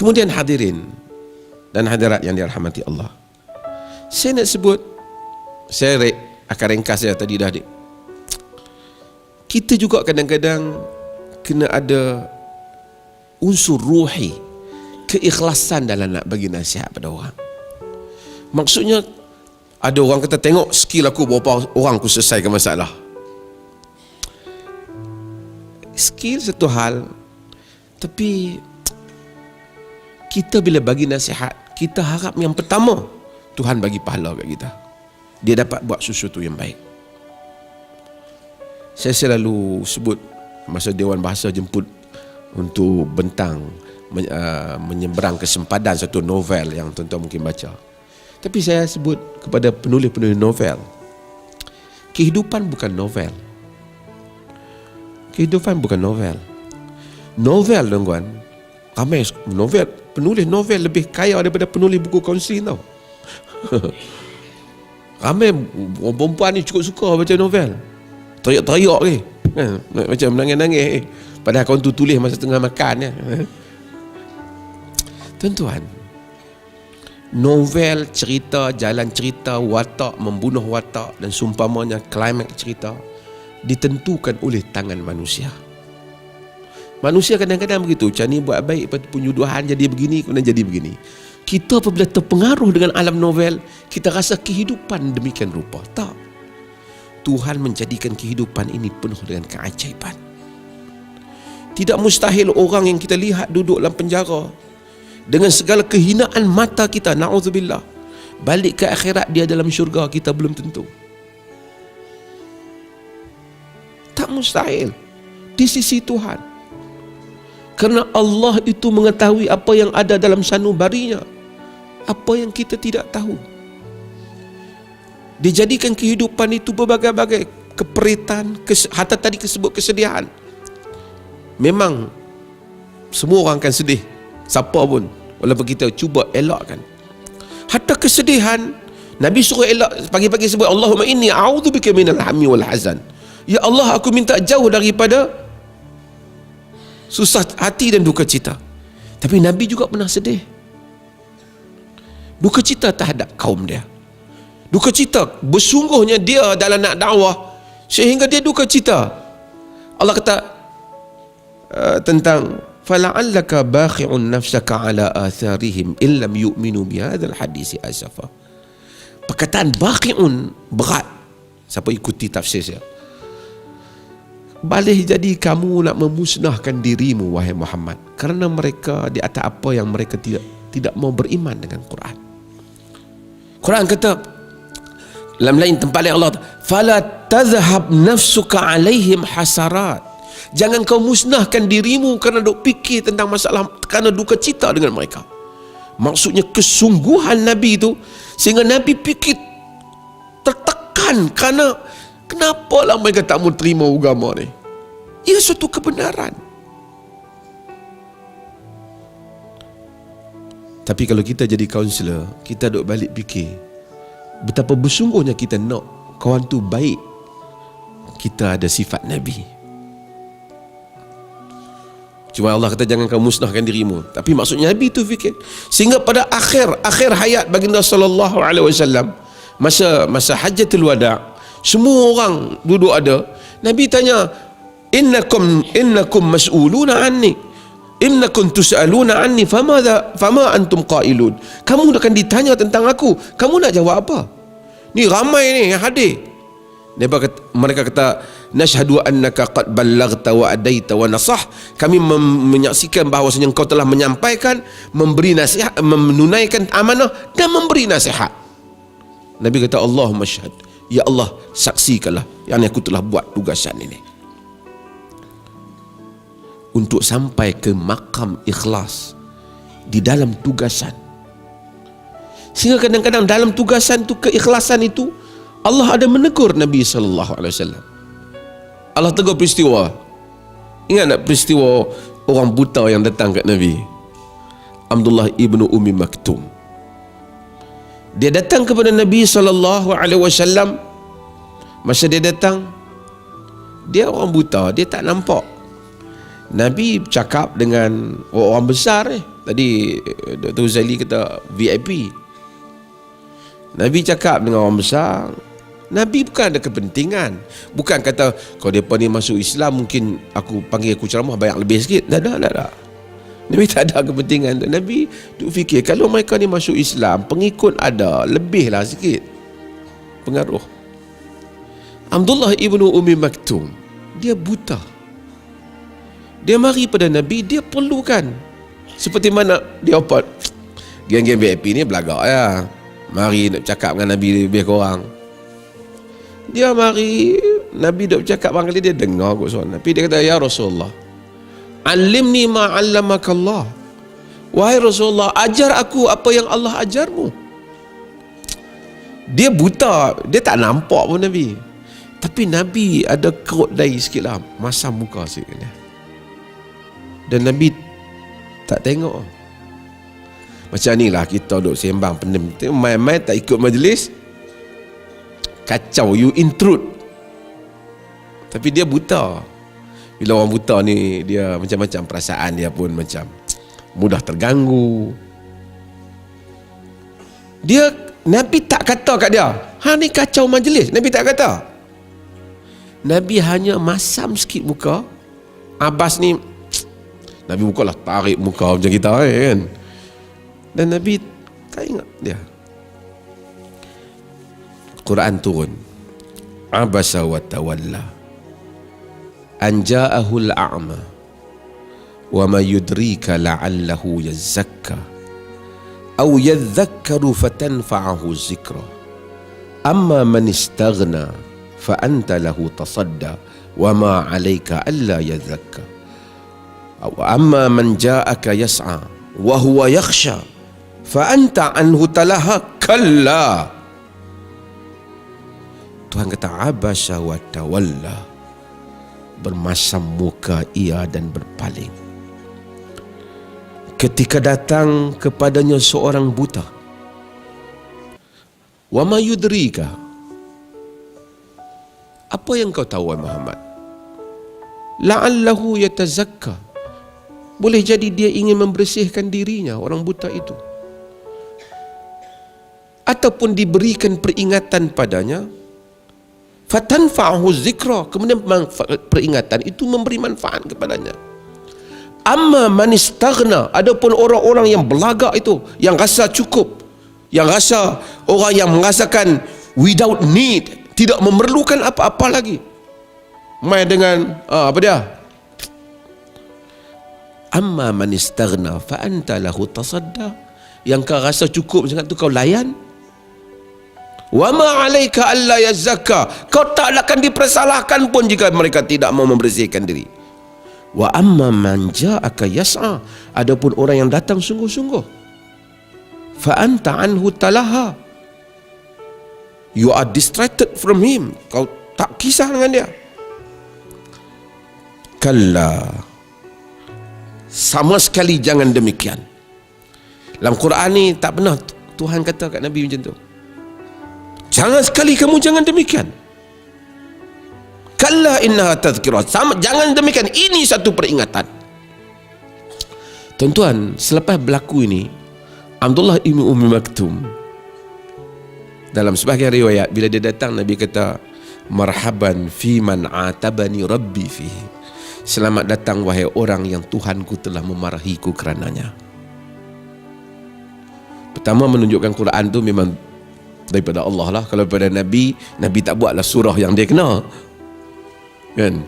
Kemudian hadirin dan hadirat yang dirahmati Allah, saya nak sebut, saya akan ringkas ya tadi dah adik. Kita juga kadang-kadang kena ada unsur ruhi, keikhlasan dalam nak bagi nasihat pada orang. Maksudnya, ada orang kata tengok skill aku berapa orang aku selesaikan masalah. Skill satu hal, tapi kita bila bagi nasihat, kita harap yang pertama Tuhan bagi pahala kat kita, dia dapat buat sesuatu yang baik. Saya selalu sebut masa Dewan Bahasa jemput untuk bentang menyeberang ke sempadan satu novel yang tuan-tuan mungkin baca. Tapi saya sebut kepada penulis-penulis novel, kehidupan bukan novel. Kehidupan bukan novel. Novel, tuan-tuan, ramai novel, penulis novel lebih kaya daripada penulis buku kaunseling tau. Ramai orang perempuan ni cukup suka baca novel, teriak-teriak ni, macam menangis-nangis. Padahal kawan tu tulis masa tengah makan ya. Tuan-tuan, novel, cerita, jalan cerita, watak, membunuh watak dan seumpamanya, klimaks cerita ditentukan oleh tangan manusia. Manusia kadang-kadang begitu, macam ni buat baik, lepas tu penyuduhan jadi begini, kemudian jadi begini. Kita apabila terpengaruh dengan alam novel, kita rasa kehidupan demikian rupa. Tak. Tuhan menjadikan kehidupan ini penuh dengan keajaiban. Tidak mustahil orang yang kita lihat duduk dalam penjara dengan segala kehinaan mata kita, na'udzubillah, balik ke akhirat dia dalam syurga, kita belum tentu. Tak mustahil di sisi Tuhan, kerana Allah itu mengetahui apa yang ada dalam sanubarinya, apa yang kita tidak tahu. Dijadikan kehidupan itu berbagai-bagai keperitan, hatta tadi disebut kesedihan. Memang semua orang akan sedih, siapa pun, walaupun kita cuba elakkan. Hatta kesedihan, Nabi suruh elak, pagi-pagi sebut Allahumma inni a'udzubika minal hammi wal hazan. Ya Allah, aku minta jauh daripada susah hati dan duka cita. Tapi Nabi juga pernah sedih, duka cita terhadap kaum dia, duka cita bersungguhnya dia dalam nak dakwah sehingga dia duka cita. Allah kata tentang fala'allaka bakhi'un nafsaka ala atharihim illam yu'minu bihadzal hadisi asafa. Perkataan bakhi'un berat, siapa ikuti tafsir saya, boleh jadi kamu nak memusnahkan dirimu wahai Muhammad, kerana mereka di atas apa yang mereka tidak mau beriman dengan Quran. Quran kata dalam lain tempat lain, Allah fala tadhhab nafsuka alaihim hasarat. Jangan kau musnahkan dirimu kerana duk fikir tentang masalah, kerana duka cita dengan mereka. Maksudnya kesungguhan Nabi itu, sehingga Nabi fikir tertekan kerana kenapalah mereka tak mau terima agama ni. Ia suatu kebenaran. Tapi kalau kita jadi kaunselor, kita duk balik fikir betapa bersungguhnya kita nak kawan tu baik, kita ada sifat Nabi. Cuma Allah kata jangan kamu musnahkan dirimu, tapi maksudnya Nabi tu fikir. Sehingga pada akhir hayat baginda sallallahu alaihi wasallam, masa hajjatul wada', semua orang duduk ada, Nabi tanya, innakum mas'uluna anni, innakum tus'aluna anni, fama antum qailun. Kamu akan ditanya tentang aku, kamu nak jawab apa? Ni ramai ni yang hadir. Mereka kata, nashhadu annaka qad ballaghta wa adaita wa nasah. Kami menyaksikan bahawasanya engkau telah menyampaikan, memberi nasihat, menunaikan amanah dan memberi nasihat. Nabi kata, Allahumma syahad, ya Allah saksikanlah yang aku telah buat tugasan ini. Untuk sampai ke makam ikhlas di dalam tugasan. Sehingga kadang-kadang dalam tugasan itu, keikhlasan itu, Allah ada menegur Nabi sallallahu alaihi wasallam. Allah tegur peristiwa. Ingat tak peristiwa orang buta yang datang kat Nabi? Abdullah ibnu Ummi Maktum. Dia datang kepada Nabi sallallahu alaihi wasallam. Masa dia datang, dia orang buta, dia tak nampak. Nabi bercakap dengan orang besar Tadi Dr. Uzali kata VIP. Nabi cakap dengan orang besar. Nabi bukan ada kepentingan. Bukan kata kalau mereka ni masuk Islam mungkin aku panggil aku ceramah banyak lebih sikit. Tak ada. Nabi tak ada kepentingan. Nabi duk fikir kalau mereka ni masuk Islam, pengikut ada, lebihlah sikit pengaruh. Abdullah ibnu Ummi Maktum, dia buta. Dia mari pada Nabi, dia perlukan. Seperti mana dia apa? Geng-geng VIP ni belagak ya. Mari nak cakap dengan Nabi lebih kurang. Dia mari, Nabi duk cakap bang kali dia dengar kot soal. Nabi dia kata, ya Rasulullah, alimni ma 'allamakallah. Wahai Rasulullah, ajar aku apa yang Allah ajarmu. Dia buta, dia tak nampak pun Nabi. Tapi Nabi ada kerut dahi sikit lah, masam muka sikit dia. Dan Nabi tak tengok. Macam ni lah kita duk sembang pening. Main-main tak ikut majlis, kacau, you intrude. Tapi dia buta. Bila orang buta ni, dia macam-macam perasaan dia pun macam mudah terganggu. Nabi tak kata kat dia, ha ni kacau majlis. Nabi tak kata. Nabi hanya masam sikit muka. Abbas ni, Nabi bukalah tarik muka macam kita kan. Dan Nabi tak ingat dia. Quran turun. Abasa wa tawalla an ja'ahu al-a'ma wa ma yudrika la'allahu yazakka aw yadhakkaru fatanfa'ahu zikra amma man istaghna fa anta lahu tasadda wa ma 'alayka alla yadhakka aw amma man ja'aka yas'a wa huwa yakhsha fa anta anhu talaha kalla. Tuhan kata abasa wa tawalla, bermasam muka ia dan berpaling ketika datang kepadanya seorang buta. Wa ma yudrika, apa yang kau tahu Muhammad? La'allahu yatazakka, boleh jadi dia ingin membersihkan dirinya, orang buta itu, ataupun diberikan peringatan padanya. Fatanfa'ahu zikra, kemudian peringatan itu memberi manfaat kepadanya. Amma man istaghna, adapun orang-orang yang belagak itu, yang rasa cukup, yang rasa orang yang merasakan without need, tidak memerlukan apa-apa lagi, main dengan apa dia? Amma man istaghna fa anta lahu tasadda, yang kau rasa cukup sangat tu kau layan. Wa ma 'alaika alla yazakka, kau tak akan dipersalahkan pun jika mereka tidak mau membersihkan diri. Wa amma man ja'aka yas'a, adapun orang yang datang sungguh-sungguh, fa anta anhu talaha, you are distracted from him, kau tak kisah dengan dia. Kalla, sama sekali jangan demikian. Dalam Quran ni tak pernah Tuhan kata kat Nabi macam tu. Jangan sekali kamu jangan demikian. Kalla innaha tadhkirah, jangan demikian, ini satu peringatan. Tuan-tuan, selepas berlaku ini, Abdullah ibn Ummi Maktum, dalam sebahagian riwayat, bila dia datang, Nabi kata, marhaban fi man atabani rabbi fihi, selamat datang wahai orang yang Tuhanku telah memarahiku kerananya. Pertama, menunjukkan Quran tu memang daripada Allah lah. Kalau daripada Nabi, Nabi tak buatlah surah yang dia kena kan.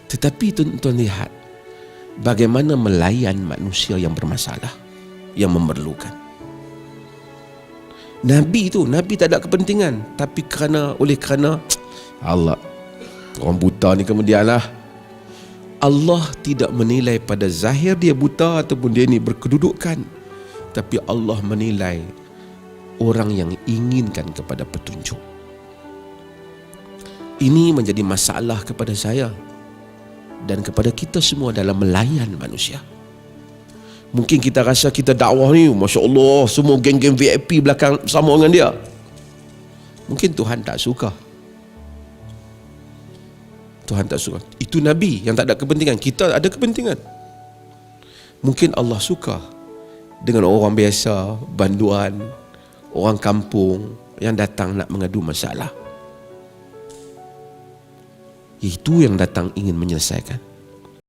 Tetapi tuan-tuan lihat bagaimana melayan manusia yang bermasalah, yang memerlukan. Nabi tu, Nabi tak ada kepentingan, tapi oleh kerana Allah, orang buta ni kemudianlah Allah tidak menilai pada zahir dia buta ataupun dia ni berkedudukan, tapi Allah menilai orang yang inginkan kepada petunjuk. Ini menjadi masalah kepada saya dan kepada kita semua dalam melayan manusia. Mungkin kita rasa kita dakwah ni, Masya Allah, semua geng-geng VIP belakang sama dengan dia. Mungkin Tuhan tak suka. Tuhan tak suka. Itu Nabi yang tak ada kepentingan. Kita ada kepentingan. Mungkin Allah suka dengan orang biasa, banduan, orang kampung yang datang nak mengadu masalah. Itu yang datang ingin menyelesaikan.